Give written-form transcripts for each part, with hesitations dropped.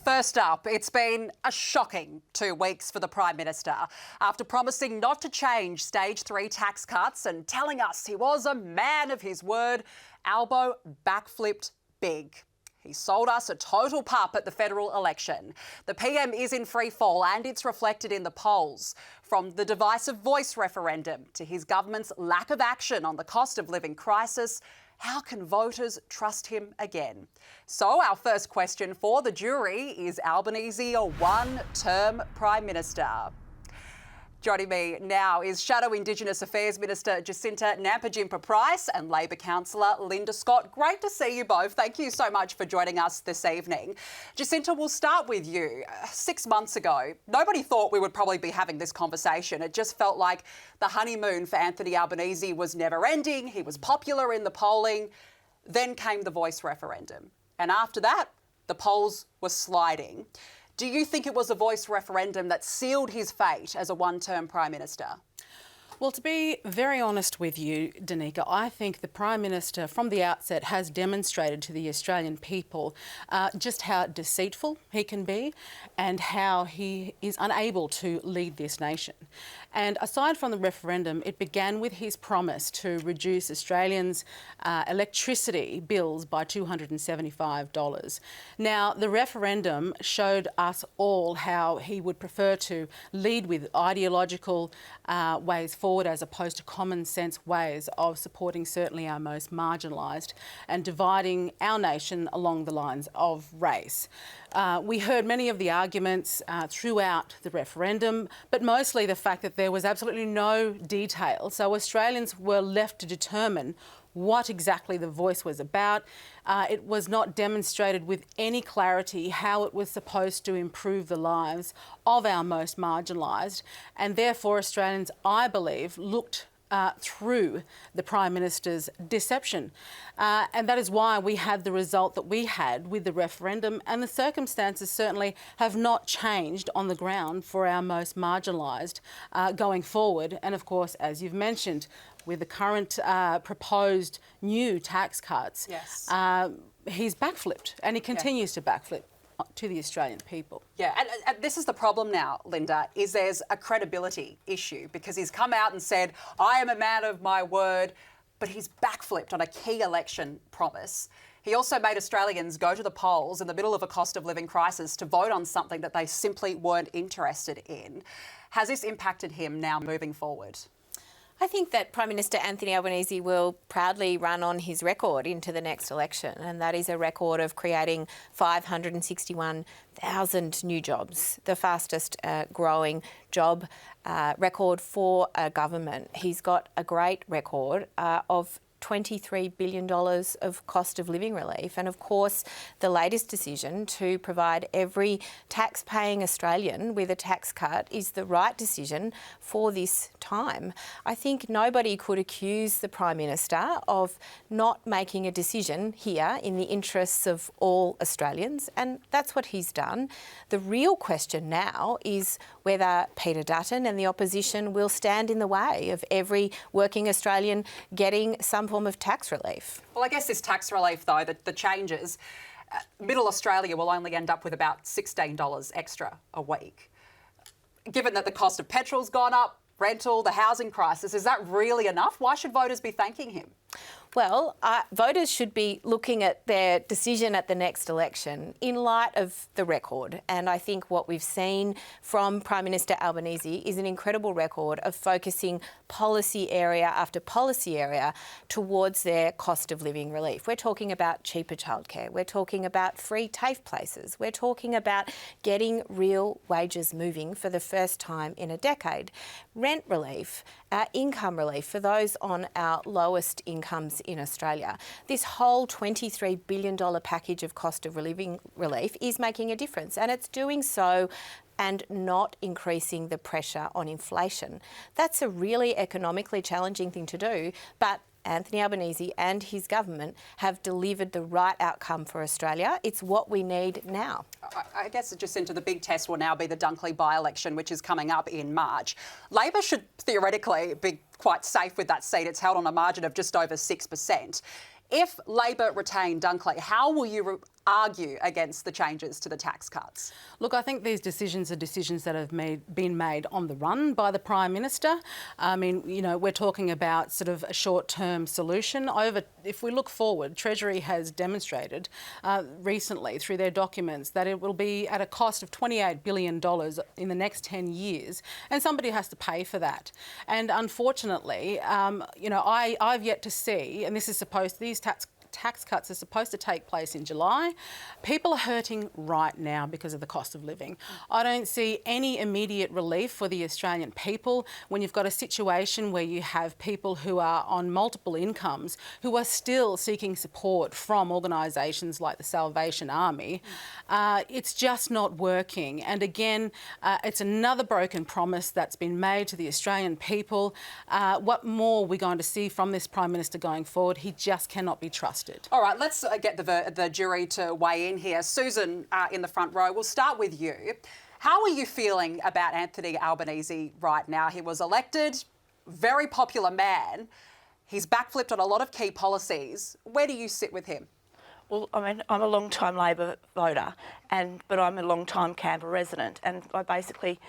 First up, it's been a shocking 2 weeks for the Prime Minister. After promising not to change stage 3 tax cuts and telling us he was a man of his word, Albo backflipped big. He sold us a total pup at the federal election. The PM is in free fall and it's reflected in the polls. From the divisive voice referendum to his government's lack of action on the cost of living crisis, how can voters trust him again? So our first question for the jury is Albanese a one-term Prime Minister? Joining me now is Shadow Indigenous Affairs Minister Jacinta Nampijinpa Price and Labor Councillor Linda Scott. Great to see you both. Thank you so much for joining us this evening. Jacinta, we'll start with you. 6 months ago, nobody thought we would probably be having this conversation. It just felt like the honeymoon for Anthony Albanese was never ending. He was popular in the polling. Then came the voice referendum. And after that, the polls were sliding. Do you think it was a voice referendum that sealed his fate as a one-term Prime Minister? Well, to be very honest with you, Danica, I think the Prime Minister from the outset has demonstrated to the Australian people just how deceitful he can be and how he is unable to lead this nation. And aside from the referendum, it began with his promise to reduce Australians' electricity bills by $275. Now, the referendum showed us all how he would prefer to lead with ideological ways forward as opposed to common sense ways of supporting certainly our most marginalised and dividing our nation along the lines of race. We heard many of the arguments throughout the referendum, but mostly the fact that there was absolutely no detail. So Australians were left to determine what exactly the voice was about. It was not demonstrated with any clarity how it was supposed to improve the lives of our most marginalised, and therefore Australians, I believe, looked through the Prime Minister's deception. And that is why we had the result that we had with the referendum, and the circumstances certainly have not changed on the ground for our most marginalised going forward. And of course, as you've mentioned, with the current proposed new tax cuts, yes, he's backflipped, and he continues to backflip to the Australian people. Yeah, and this is the problem now, Linda, is there's a credibility issue because he's come out and said, I am a man of my word, but he's backflipped on a key election promise. He also made Australians go to the polls in the middle of a cost of living crisis to vote on something that they simply weren't interested in. Has this impacted him now moving forward? I think that Prime Minister Anthony Albanese will proudly run on his record into the next election, and that is a record of creating 561,000 new jobs, the fastest growing job record for a government. He's got a great record of $23 billion of cost of living relief. And of course, the latest decision to provide every tax-paying Australian with a tax cut is the right decision for this time. I think nobody could accuse the Prime Minister of not making a decision here in the interests of all Australians, and that's what he's done. The real question now is whether Peter Dutton and the opposition will stand in the way of every working Australian getting some form of tax relief. Well, I guess this tax relief, though, the changes, middle Australia will only end up with about $16 extra a week. Given that the cost of petrol's gone up, rental, the housing crisis, is that really enough? Why should voters be thanking him? Well, voters should be looking at their decision at the next election in light of the record. And I think what we've seen from Prime Minister Albanese is an incredible record of focusing policy area after policy area towards their cost of living relief. We're talking about cheaper childcare. We're talking about free TAFE places. We're talking about getting real wages moving for the first time in a decade. Rent relief, income relief for those on our lowest incomes in Australia. This whole $23 billion package of cost of living relief is making a difference, and it's doing so and not increasing the pressure on inflation. That's a really economically challenging thing to do, but Anthony Albanese and his government have delivered the right outcome for Australia. It's what we need now. I guess, Jacinta, the big test will now be the Dunkley by-election, which is coming up in March. Labor should theoretically be quite safe with that seat. It's held on a margin of just over 6%. If Labor retain Dunkley, how will you argue against the changes to the tax cuts? Look, I think these decisions are decisions that have been made on the run by the Prime Minister. I mean, you know, we're talking about sort of a short-term solution. If we look forward, Treasury has demonstrated recently through their documents that it will be at a cost of $28 billion in the next 10 years, and somebody has to pay for that. And unfortunately, you know, I've yet to see, and these tax cuts are supposed to take place in July. People are hurting right now because of the cost of living. I don't see any immediate relief for the Australian people when you've got a situation where you have people who are on multiple incomes who are still seeking support from organisations like the Salvation Army. It's just not working. And again, it's another broken promise that's been made to the Australian people. What more are we going to see from this Prime Minister going forward? He just cannot be trusted. All right, let's get the jury to weigh in here. Susan, in the front row, we'll start with you. How are you feeling about Anthony Albanese right now? He was elected, very popular man. He's backflipped on a lot of key policies. Where do you sit with him? Well, I mean, I'm a long-time Labor voter, but I'm a long-time Canberra resident, and I basically,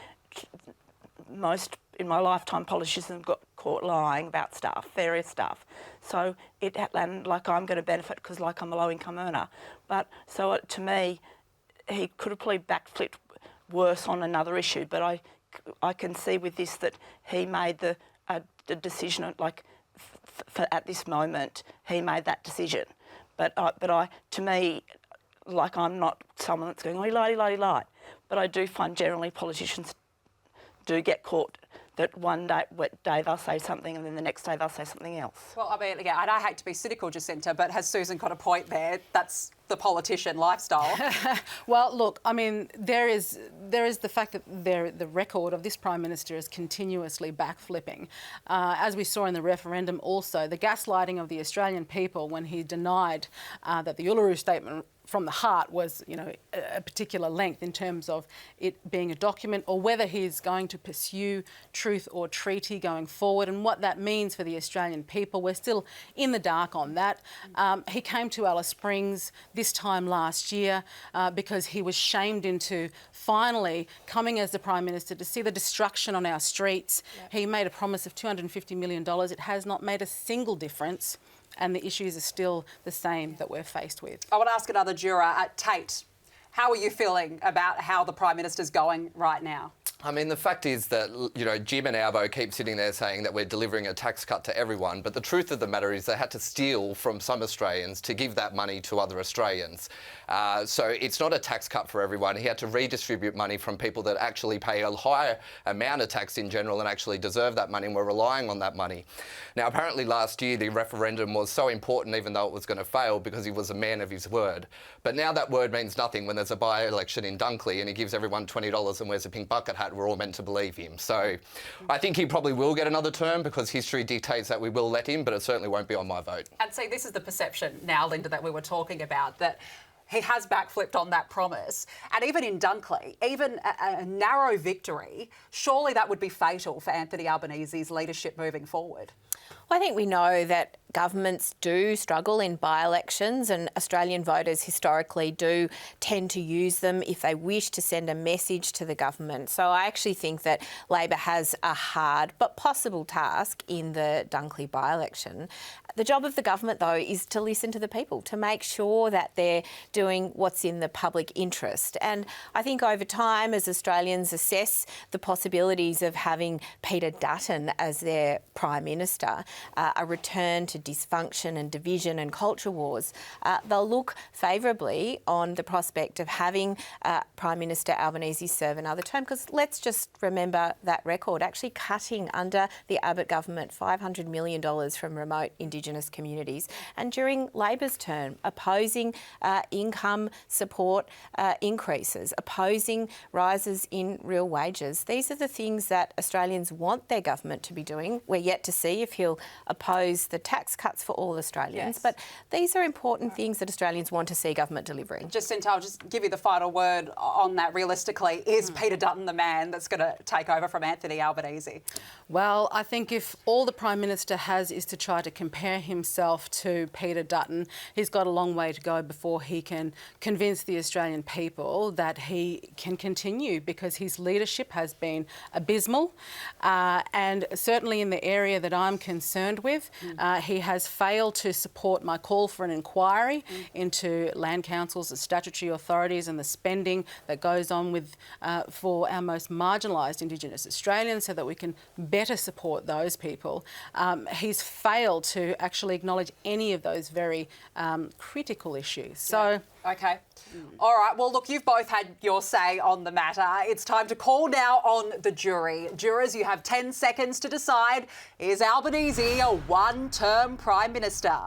in my lifetime, politicians have got caught lying about stuff, various stuff. So and like I'm going to benefit because like I'm a low-income earner. But so to me, he could have probably backflipped worse on another issue. But I can see with this that he made the decision, like at this moment, he made that decision. But to me, like I'm not someone that's going, oh, he lied. But I do find generally politicians do get caught that one day they'll say something and then the next day they'll say something else. Well, I mean, again, I hate to be cynical, Jacinta, but has Susan got a point there? That's the politician lifestyle. Well, look, I mean, there is the fact that the record of this Prime Minister is continuously backflipping. As we saw in the referendum also, the gaslighting of the Australian people when he denied that the Uluru Statement from the heart was, you know, a particular length in terms of it being a document, or whether he's going to pursue truth or treaty going forward and what that means for the Australian people. We're still in the dark on that. He came to Alice Springs this time last year because he was shamed into finally coming as the Prime Minister to see the destruction on our streets. Yep. He made a promise of $250 million. It has not made a single difference. And the issues are still the same that we're faced with. I want to ask another juror, Tate, how are you feeling about how the Prime Minister's going right now? I mean, the fact is that, you know, Jim and Albo keep sitting there saying that we're delivering a tax cut to everyone, but the truth of the matter is they had to steal from some Australians to give that money to other Australians. So it's not a tax cut for everyone. He had to redistribute money from people that actually pay a higher amount of tax in general and actually deserve that money and were relying on that money. Now, apparently last year the referendum was so important, even though it was going to fail, because he was a man of his word. But now that word means nothing when there's a by-election in Dunkley and he gives everyone $20 and wears a pink bucket hat. We're all meant to believe him. So I think he probably will get another term because history dictates that we will let him, but it certainly won't be on my vote. And see, this is the perception now, Linda, that we were talking about, that he has backflipped on that promise. And even in Dunkley, even a narrow victory, surely that would be fatal for Anthony Albanese's leadership moving forward. Well, I think we know that governments do struggle in by-elections, and Australian voters historically do tend to use them if they wish to send a message to the government. So I actually think that Labor has a hard but possible task in the Dunkley by-election. The job of the government, though, is to listen to the people, to make sure that they're doing what's in the public interest. And I think over time, as Australians assess the possibilities of having Peter Dutton as their Prime Minister, a return to dysfunction and division and culture wars, they'll look favourably on the prospect of having Prime Minister Albanese serve another term. Because let's just remember that record, actually cutting under the Abbott government $500 million from remote Indigenous communities, and during Labor's term opposing income support increases, opposing rises in real wages. These are the things that Australians want their government to be doing. We're yet to see if he'll oppose the tax tax cuts for all Australians. Yes. But these are important things that Australians want to see government delivering. Jacinta, I'll just give you the final word on that realistically. Is Peter Dutton the man that's going to take over from Anthony Albanese? Well, I think if all the Prime Minister has is to try to compare himself to Peter Dutton, he's got a long way to go before he can convince the Australian people that he can continue, because his leadership has been abysmal. And certainly in the area that I'm concerned with, he has failed to support my call for an inquiry into land councils, the statutory authorities and the spending that goes on with for our most marginalised Indigenous Australians, so that we can better support those people. He's failed to actually acknowledge any of those very critical issues. So. OK. All right. Well, look, you've both had your say on the matter. It's time to call now on the jury. Jurors, you have 10 seconds to decide. Is Albanese a one-term Prime Minister?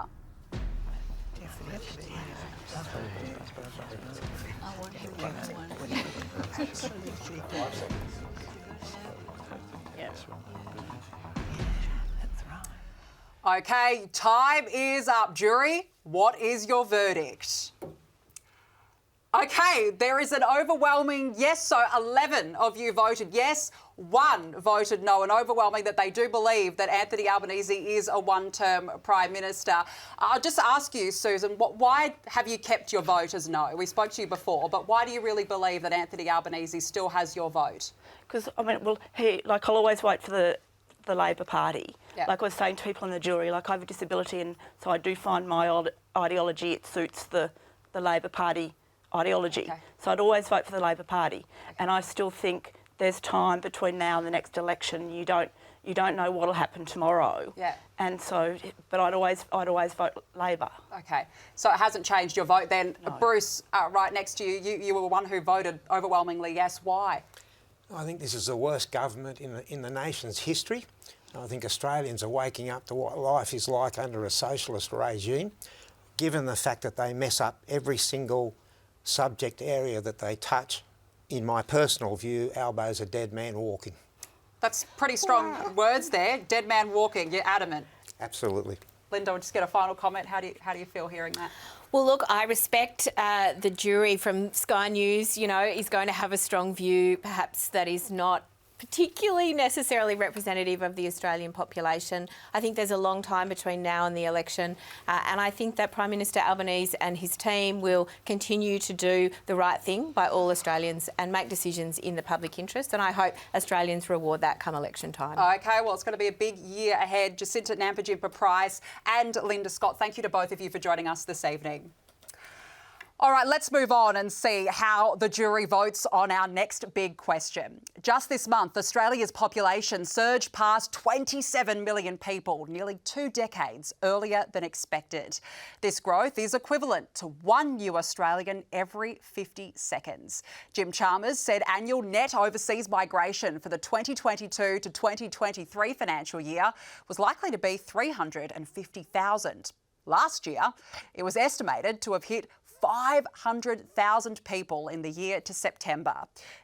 OK, time is up. Jury, what is your verdict? OK, there is an overwhelming yes, so 11 of you voted yes, 1 voted no, and overwhelming that they do believe that Anthony Albanese is a one-term Prime Minister. I'll just ask you, Susan, why have you kept your vote as no? We spoke to you before, but why do you really believe that Anthony Albanese still has your vote? Because, I mean, well, I'll always vote for the Labor Party. Yeah. Like I was saying to people in the jury, like I have a disability, and so I do find my ideology, it suits the Labor Party ideology. Okay. So I'd always vote for the Labor Party. Okay. And I still think there's time between now and the next election. You don't know what'll happen tomorrow. Yeah. And so, but I'd always vote Labor. Okay, so it hasn't changed your vote then. No. Bruce, right next to you, you were one who voted overwhelmingly yes. Why? I think this is the worst government in the nation's history. I think Australians are waking up to what life is like under a socialist regime, given the fact that they mess up every single subject area that they touch. In my personal view, Albo's a dead man walking. That's pretty strong words there. Dead man walking, you're adamant. Absolutely. Linda, we'll just get a final comment. How do you feel hearing that? Well, look, I respect the jury from Sky News. You know, is going to have a strong view, perhaps that is not particularly necessarily representative of the Australian population. I think there's a long time between now and the election, and I think that Prime Minister Albanese and his team will continue to do the right thing by all Australians and make decisions in the public interest, and I hope Australians reward that come election time. OK, well, it's going to be a big year ahead. Jacinta Nampijinpa Price and Linda Scott, thank you to both of you for joining us this evening. All right, let's move on and see how the jury votes on our next big question. Just this month, Australia's population surged past 27 million people, nearly 2 decades earlier than expected. This growth is equivalent to 1 new Australian every 50 seconds. Jim Chalmers said annual net overseas migration for the 2022 to 2023 financial year was likely to be 350,000. Last year, it was estimated to have hit 500,000 people in the year to September.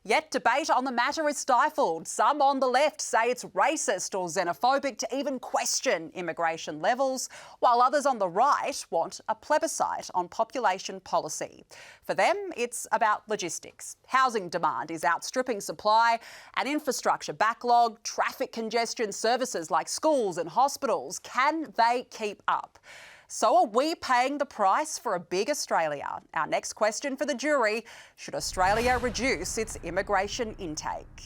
Yet debate on the matter is stifled. Some on the left say it's racist or xenophobic to even question immigration levels, while others on the right want a plebiscite on population policy. For them, it's about logistics. Housing demand is outstripping supply, an infrastructure backlog, traffic congestion, services like schools and hospitals. Can they keep up? So are we paying the price for a big Australia? Our next question for the jury: should Australia reduce its immigration intake?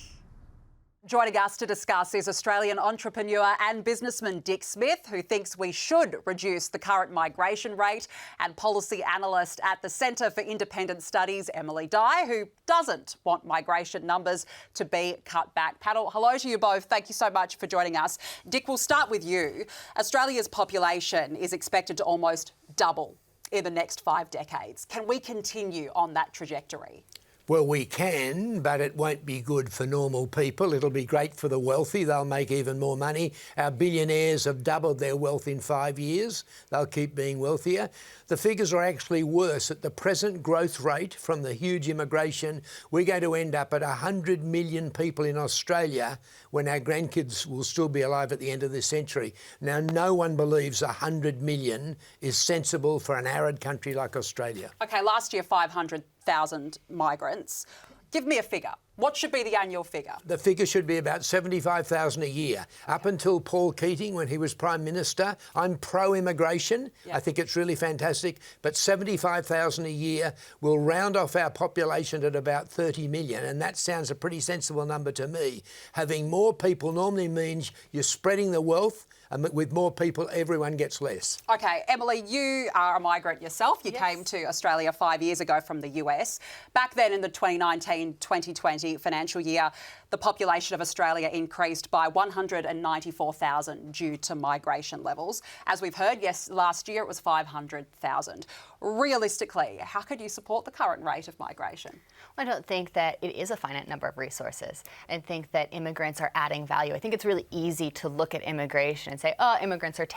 Joining us to discuss is Australian entrepreneur and businessman Dick Smith, who thinks we should reduce the current migration rate, and policy analyst at the Centre for Independent Studies, Emily Dye, who doesn't want migration numbers to be cut back. Panel, hello to you both. Thank you so much for joining us. Dick, we'll start with you. Australia's population is expected to almost double in the next 5 decades. Can we continue on that trajectory? Well, we can, but it won't be good for normal people. It'll be great for the wealthy. They'll make even more money. Our billionaires have doubled their wealth in 5 years. They'll keep being wealthier. The figures are actually worse. At the present growth rate from the huge immigration, we're going to end up at 100 million people in Australia when our grandkids will still be alive at the end of this century. Now, no one believes 100 million is sensible for an arid country like Australia. OK, last year 500,000 migrants. Give me a figure. What should be the annual figure? The figure should be about 75,000 a year. Up until Paul Keating, when he was Prime Minister, I'm pro-immigration. Yeah. I think it's really fantastic. But 75,000 a year will round off our population at about 30 million, and that sounds a pretty sensible number to me. Having more people normally means you're spreading the wealth, and with more people, everyone gets less. OK, Emily, you are a migrant yourself. You Yes. came to Australia 5 years ago from the US. Back then in the 2019-2020 financial year, the population of Australia increased by 194,000 due to migration levels. As we've heard, yes, last year it was 500,000. Realistically, how could you support the current rate of migration? I don't think that it is a finite number of resources. I think that immigrants are adding value. I think it's really easy to look at immigration and say, oh, immigrants are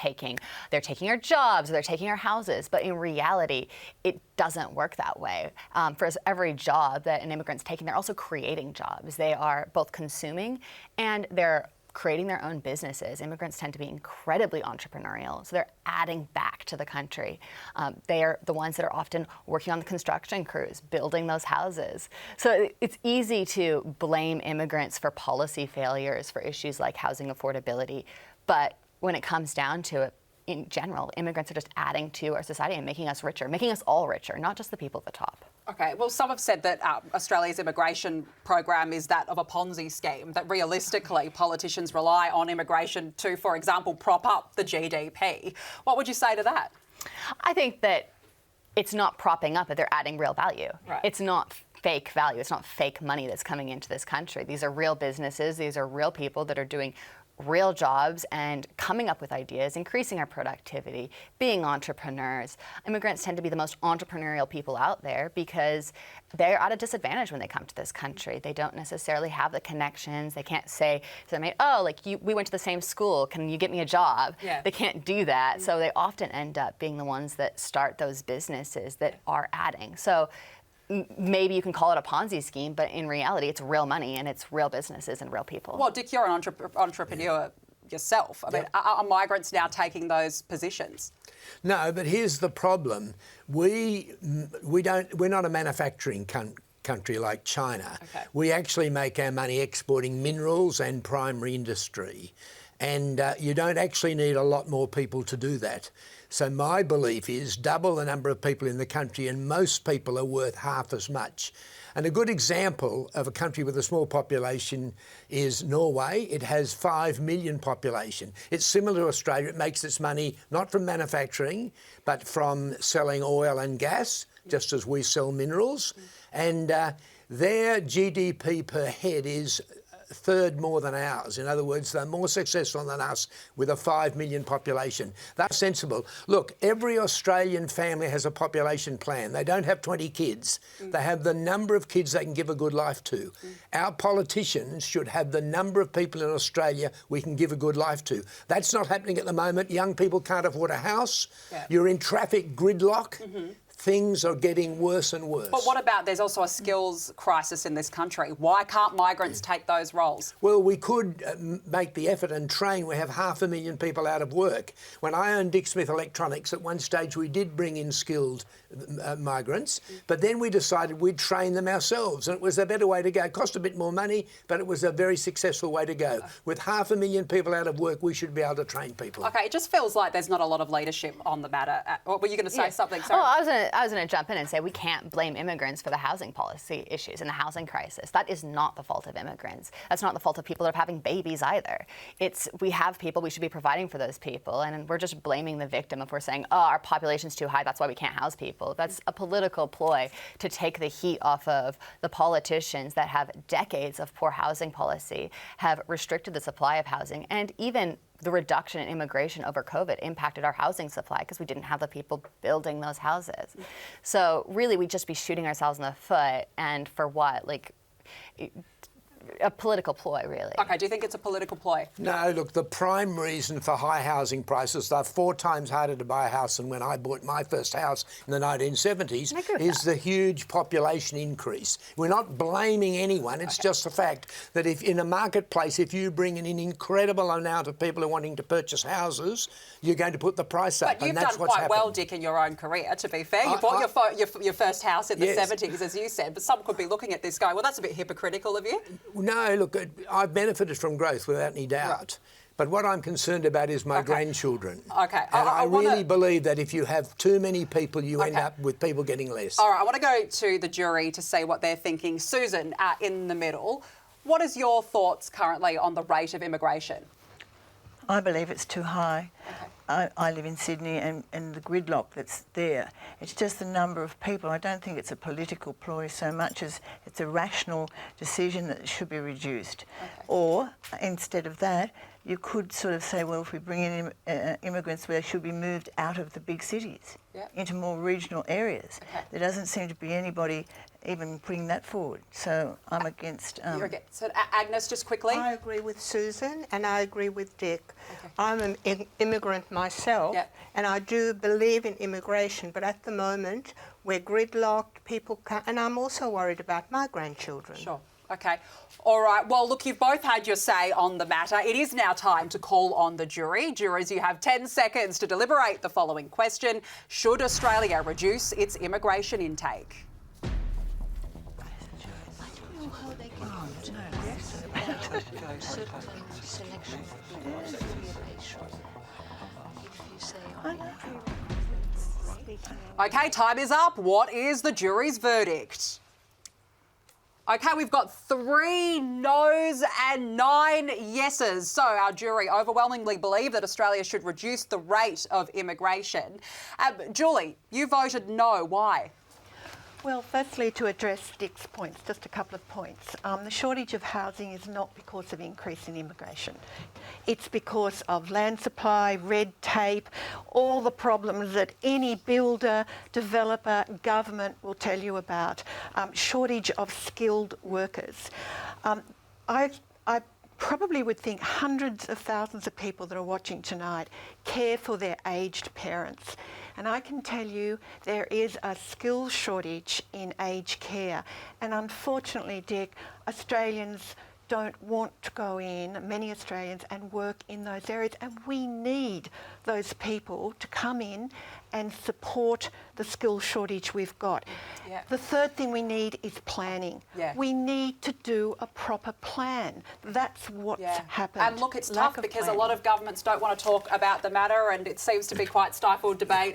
they're taking our jobs, or they're taking our houses. But in reality, it doesn't work that way. For every job that an immigrant's taking, they're also creating jobs. They are both consuming and they're creating their own businesses. Immigrants tend to be incredibly entrepreneurial, so they're adding back to the country. They are the ones that are often working on the construction crews, building those houses. So it's easy to blame immigrants for policy failures, for issues like housing affordability. But when it comes down to it, in general, immigrants are just adding to our society and making us richer, making us all richer, not just the people at the top. OK, well, some have said that Australia's immigration program is that of a Ponzi scheme, that realistically politicians rely on immigration to, for example, prop up the GDP. What would you say to that? I think that it's not propping up, but they're adding real value. Right. It's not fake value. It's not fake money that's coming into this country. These are real businesses. These are real people that are doing real jobs and coming up with ideas, increasing our productivity, being entrepreneurs. Immigrants tend to be the most entrepreneurial people out there because they're at a disadvantage when they come to this country. They don't necessarily have the connections. They can't say to their mate, oh, we went to the same school, can you get me a job? Yeah. They can't do that. So they often end up being the ones that start those businesses that are adding. So maybe you can call it a Ponzi scheme, but in reality, it's real money and it's real businesses and real people. Well, Dick, you're an entrepreneur yourself. I mean, are migrants now taking those positions? No, but here's the problem. We're not a manufacturing country like China. Okay. We actually make our money exporting minerals and primary industry. And you don't actually need a lot more people to do that. So my belief is double the number of people in the country and most people are worth half as much. And a good example of a country with a small population is Norway. It has 5 million population. It's similar to Australia. It makes its money not from manufacturing, but from selling oil and gas, just as we sell minerals. And their GDP per head is a third more than ours. In other words, they're more successful than us with a 5 million population. That's sensible. Look, every Australian family has a population plan. They don't have 20 kids. They have the number of kids they can give a good life to. Our politicians should have the number of people in Australia we can give a good life to. That's not happening at the moment. Young people can't afford a house. Yeah. You're in traffic gridlock. Things are getting worse and worse. But what about there's also a skills crisis in this country? Why can't migrants take those roles? Well, we could make the effort and train. We have 500,000 people out of work. When I owned Dick Smith Electronics, at one stage we did bring in skilled migrants, but then we decided we'd train them ourselves, and it was a better way to go. It cost a bit more money, but it was a very successful way to go. With 500,000 people out of work, we should be able to train people. OK, it just feels like there's not a lot of leadership on the matter. Were you going to say something? Sorry. Oh, I was going to jump in and say we can't blame immigrants for the housing policy issues and the housing crisis. That is not the fault of immigrants. That's not the fault of people that are having babies either. We have people, we should be providing for those people, and we're just blaming the victim if we're saying, oh, our population's too high, that's why we can't house people. That's a political ploy to take the heat off of the politicians that have decades of poor housing policy, have restricted the supply of housing, and even the reduction in immigration over COVID impacted our housing supply because we didn't have the people building those houses. So really, we'd just be shooting ourselves in the foot, and for what? Like, a political ploy, really. Okay, do you think it's a political ploy? No, look, the prime reason for high housing prices, they're 4 times harder to buy a house than when I bought my first house in the 1970s, is the huge population increase. We're not blaming anyone, it's just the fact that if in a marketplace, if you bring in an incredible amount of people who are wanting to purchase houses, you're going to put the price up, but and that's what's happened. You've done quite well, Dick, in your own career, to be fair. You bought your first house in the 70s, as you said, but some could be looking at this going, well, that's a bit hypocritical of you. No, look, I've benefited from growth without any doubt. Right. But what I'm concerned about is my grandchildren. Okay. And I really believe that if you have too many people, you end up with people getting less. All right, I want to go to the jury to see what they're thinking. Susan, in the middle, what is your thoughts currently on the rate of immigration? I believe it's too high. Okay. I live in Sydney, and the gridlock that's there, it's just the number of people. I don't think it's a political ploy so much as it's a rational decision that it should be reduced. Okay. Or, instead of that, you could sort of say, well, if we bring in immigrants, they should be moved out of the big cities into more regional areas. Okay. There doesn't seem to be anybody even putting that forward. So I'm against... You're against. So Agnes, just quickly. I agree with Susan and I agree with Dick. Okay. I'm an immigrant myself and I do believe in immigration, but at the moment we're gridlocked, people can't... And I'm also worried about my grandchildren. Sure. Okay. All right. Well, look, you've both had your say on the matter. It is now time to call on the jury. Jurors, you have 10 seconds to deliberate the following question. Should Australia reduce its immigration intake? Okay, time is up. What is the jury's verdict? Okay, we've got 3 no's and 9 yeses. So our jury overwhelmingly believe that Australia should reduce the rate of immigration. Julie, you voted no. Why? Well, firstly, to address Dick's points, just a couple of points. The shortage of housing is not because of increase in immigration. It's because of land supply, red tape, all the problems that any builder, developer, government will tell you about. Shortage of skilled workers. I probably would think hundreds of thousands of people that are watching tonight care for their aged parents. And I can tell you there is a skills shortage in aged care. And unfortunately, Dick, Australians don't want to go in, many Australians, and work in those areas. And we need those people to come in and support the skills shortage we've got. Yeah. The third thing we need is planning. Yeah. We need to do a proper plan. That's what's happened. And look, it's tough because a lot of governments don't want to talk about the matter, and it seems to be quite stifled debate